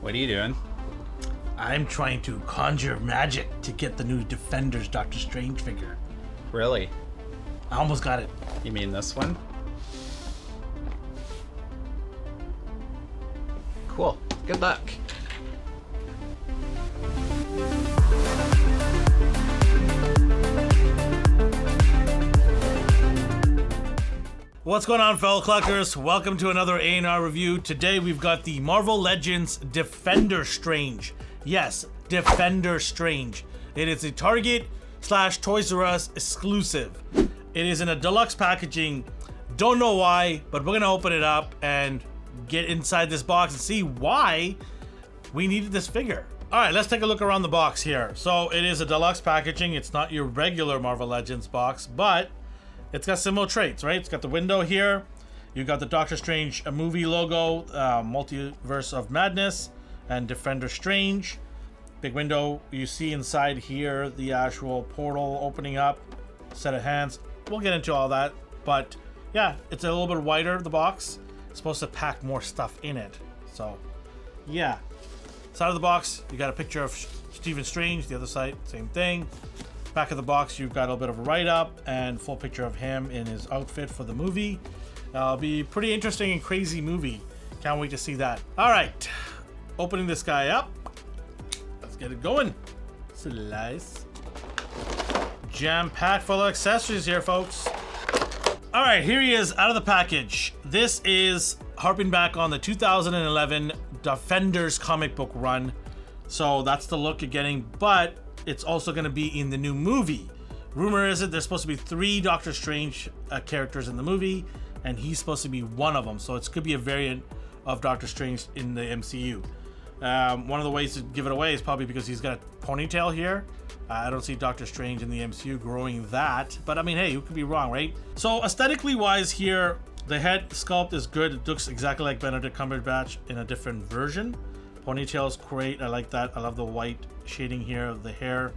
What are you doing? I'm trying to conjure magic to get the new Defenders Doctor Strange figure. Really? I almost got it. You mean this one? Cool. Good luck. What's going on, fellow collectors? Welcome to another A&R review. Today we've got the Marvel Legends Defender Strange. Yes, Defender Strange. It is a Target / Toys R Us exclusive. It is in a deluxe packaging. Don't know why, but we're gonna open it up and get inside this box and see why we needed this figure. All right, let's take a look around the box here. So it is a deluxe packaging. It's not your regular Marvel Legends box, but it's got similar traits, right? It's got the window here. You got the Doctor Strange movie logo, Multiverse of Madness, and Defender Strange. Big window. You see inside here the actual portal opening up, set of hands. We'll get into all that, but yeah, it's a little bit wider, the box. It's supposed to pack more stuff in it. So yeah. Side of the box, you got a picture of Stephen Strange. The other side, same thing. Back of the box, you've got a little bit of a write-up and full picture of him in his outfit for the movie. It'll be a pretty interesting and crazy movie. Can't wait to see that. All right, opening this guy up. Let's get it going. Slice. Jam-packed full of accessories here, folks. All right, here he is out of the package. This is harping back on the 2011 Defenders comic book run. So that's the look you're getting, but it's also going to be in the new movie. Rumor is that there's supposed to be 3 Doctor Strange characters in the movie, and he's supposed to be one of them. So it could be a variant of Doctor Strange in the MCU. One of the ways to give it away is probably because he's got a ponytail here. I don't see Doctor Strange in the MCU growing that, but I mean, hey, you could be wrong, right? So aesthetically wise here, the head sculpt is good. It looks exactly like Benedict Cumberbatch in a different version. Ponytail is great. I like that. I love the white shading here of the hair.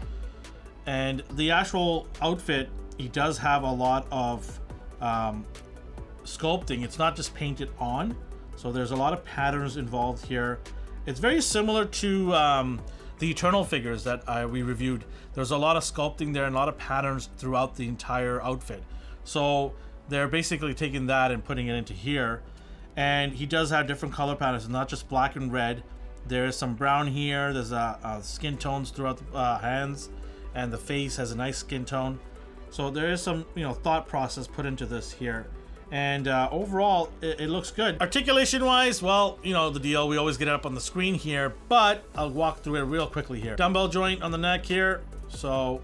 And the actual outfit, he does have a lot of sculpting. It's not just painted on. So there's a lot of patterns involved here. It's very similar to the Eternal figures that we reviewed. There's a lot of sculpting there and a lot of patterns throughout the entire outfit. So they're basically taking that and putting it into here. And he does have different color patterns, not just black and red. There's some brown here. There's skin tones throughout the hands, and the face has a nice skin tone. So there is some, thought process put into this here. And overall, it looks good. Articulation-wise, well, the deal. We always get it up on the screen here, but I'll walk through it real quickly here. Dumbbell joint on the neck here, so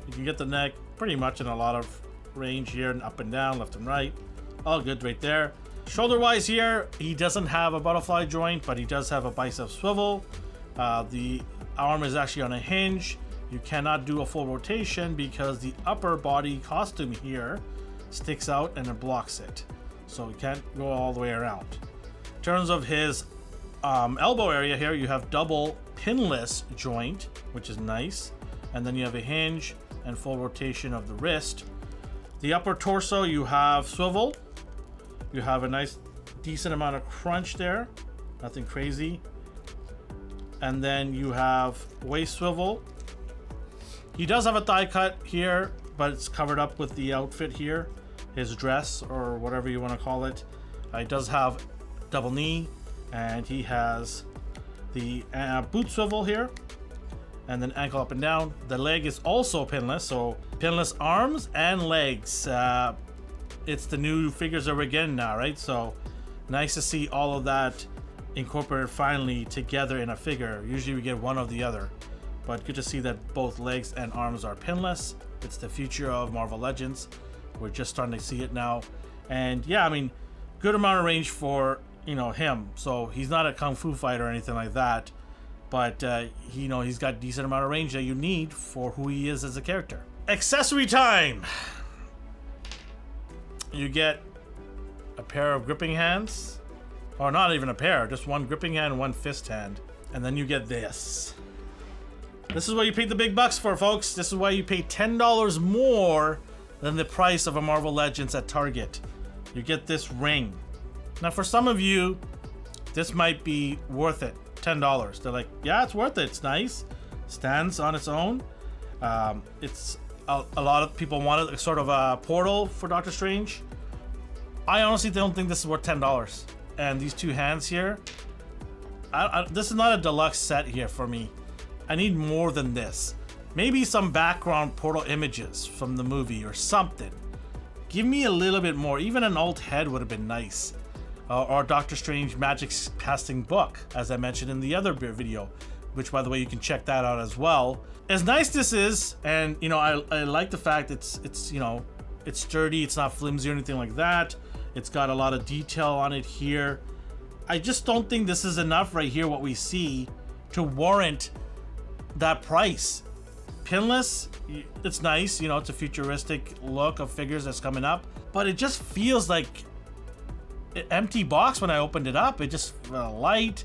you can get the neck pretty much in a lot of range here, and up and down, left and right. All good right there. Shoulder-wise here, he doesn't have a butterfly joint, but he does have a bicep swivel. The arm is actually on a hinge. You cannot do a full rotation because the upper body costume here sticks out and it blocks it. So you can't go all the way around. In terms of his elbow area here, you have double pinless joint, which is nice. And then you have a hinge and full rotation of the wrist. The upper torso, you have swivel. You have a nice decent amount of crunch there, nothing crazy. And then you have waist swivel. He does have a thigh cut here, but it's covered up with the outfit here, his dress or whatever you want to call it. He does have double knee, and he has the boot swivel here, and then ankle up and down. The leg is also pinless, so pinless arms and legs. It's the new figures that we're getting now, right? So nice to see all of that incorporated finally together in a figure. Usually we get one or the other, but good to see that both legs and arms are pinless. It's the future of Marvel Legends. We're just starting to see it now. And yeah, I mean, good amount of range for, him. So he's not a kung fu fighter or anything like that, but he's got decent amount of range that you need for who he is as a character. Accessory time. You get a pair of gripping hands, or not even a pair, just one gripping hand and one fist hand. And then you get this. This is what you paid the big bucks for, folks. This is why you pay $10 more than the price of a Marvel Legends at Target. You get this ring. Now for some of you, this might be worth it. $10. They're like, yeah, it's worth it. It's nice. Stands on its own. It's a lot of people wanted a sort of a portal for Doctor Strange. I honestly don't think this is worth $10. And these two hands here, this is not a deluxe set here for me. I need more than this. Maybe some background portal images from the movie or something. Give me a little bit more. Even an alt head would have been nice. Or Doctor Strange magic casting book, as I mentioned in the other video, which by the way, you can check that out as well. As nice this is, and you know, I like the fact it's you know, it's sturdy, it's not flimsy or anything like that. It's got a lot of detail on it here. I just don't think this is enough right here, what we see, to warrant that price. Pinless, it's nice, you know, it's a futuristic look of figures that's coming up, but it just feels like an empty box when I opened it up. It just light,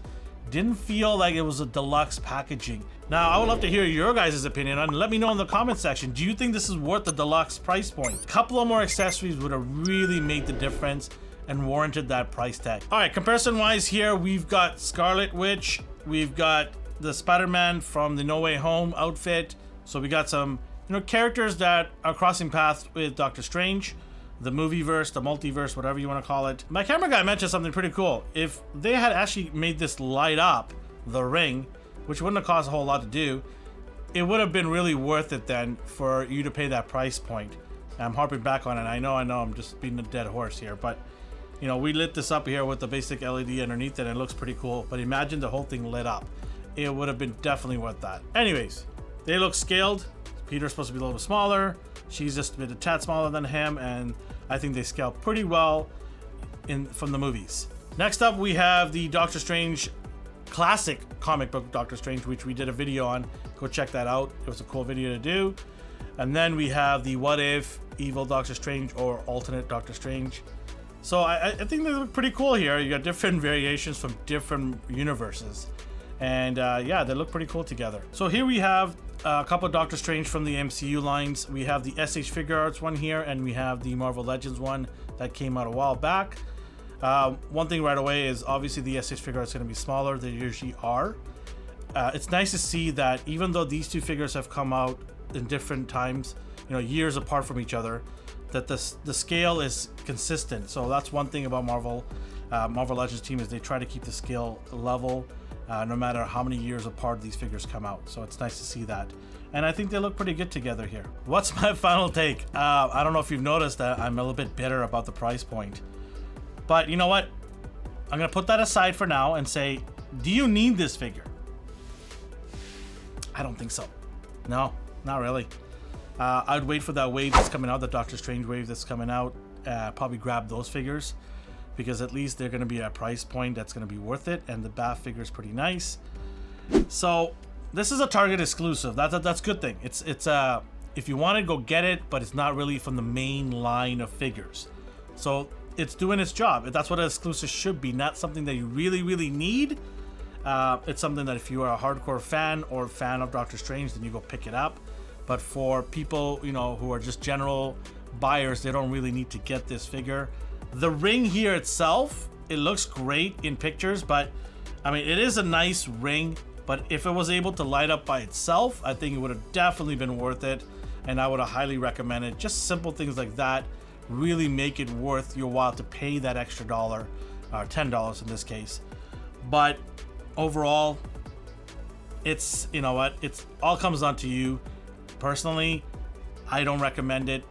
didn't feel like it was a deluxe packaging. Now, I would love to hear your guys' opinion and let me know in the comment section. Do you think this is worth the deluxe price point? A couple of more accessories would have really made the difference and warranted that price tag. All right, comparison wise here, we've got Scarlet Witch, we've got the Spider-Man from the No Way Home outfit. So we got some, you know, characters that are crossing paths with Doctor Strange, the movieverse, the multiverse, whatever you want to call it. My camera guy mentioned something pretty cool. If they had actually made this light up, the ring, which wouldn't have cost a whole lot to do, it would have been really worth it then for you to pay that price point. I'm harping back on it. I know, I'm just beating a dead horse here, but you know, we lit this up here with the basic LED underneath it and it looks pretty cool, but imagine the whole thing lit up. It would have been definitely worth that. Anyways, they look scaled. Peter's supposed to be a little bit smaller. She's just a bit a tad smaller than him, and I think they scale pretty well from the movies. Next up, we have the Doctor Strange classic comic book Doctor Strange, which we did a video on. Go check that out. It was a cool video to do. And then we have the What If Evil Doctor Strange or alternate Doctor Strange. So I think they look pretty cool here. You got different variations from different universes. And yeah, they look pretty cool together. So here we have a couple of Doctor Strange from the MCU lines. We have the SH Figure Arts one here, and we have the Marvel Legends one that came out a while back. One thing right away is obviously the SH Figure Arts going to be smaller. They usually are. It's nice to see that even though these two figures have come out in different times, you know, years apart from each other, that the scale is consistent. So that's one thing about Marvel Legends team, is they try to keep the scale level no matter how many years apart these figures come out. So it's nice to see that. And I think they look pretty good together here. What's my final take? I don't know if you've noticed that I'm a little bit bitter about the price point. But you know what? I'm going to put that aside for now and say, do you need this figure? I don't think so. No, not really. I'd wait for that wave that's coming out, the Doctor Strange wave that's coming out. Probably grab those figures, because at least they're going to be at a price point that's going to be worth it, and the BAF figure is pretty nice. So this is a Target exclusive. That's a good thing. It's if you want to go get it, but it's not really from the main line of figures. So it's doing its job. That's what an exclusive should be, not something that you really need. It's something that if you are a hardcore fan or fan of Doctor Strange, then you go pick it up. But for people, you know, who are just general buyers, they don't really need to get this figure. The ring here itself, it looks great in pictures, but I mean, it is a nice ring, but if it was able to light up by itself, I think it would have definitely been worth it, and I would have highly recommended. Just simple things like that really make it worth your while to pay that extra $1, or $10 in this case. But overall, it's, you know what, it's all comes down to you. Personally, I don't recommend it,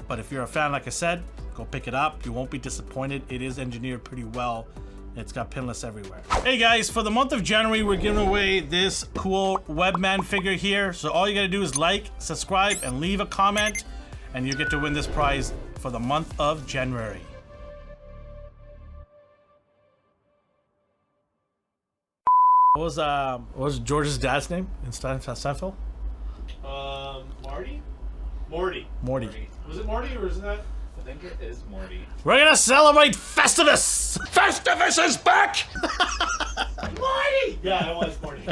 but if you're a fan, like I said, go pick it up. You won't be disappointed. It is engineered pretty well. It's got pinless everywhere. Hey guys, for the month of January, we're giving away this cool Webman figure here. So all you gotta do is like, subscribe, and leave a comment, and you get to win this prize for the month of January. What was George's dad's name in Seinfeld? Morty. Was it Morty, or is that? I think it is Morty. We're gonna celebrate Festivus! Festivus is back! Morty! Yeah, it was Morty.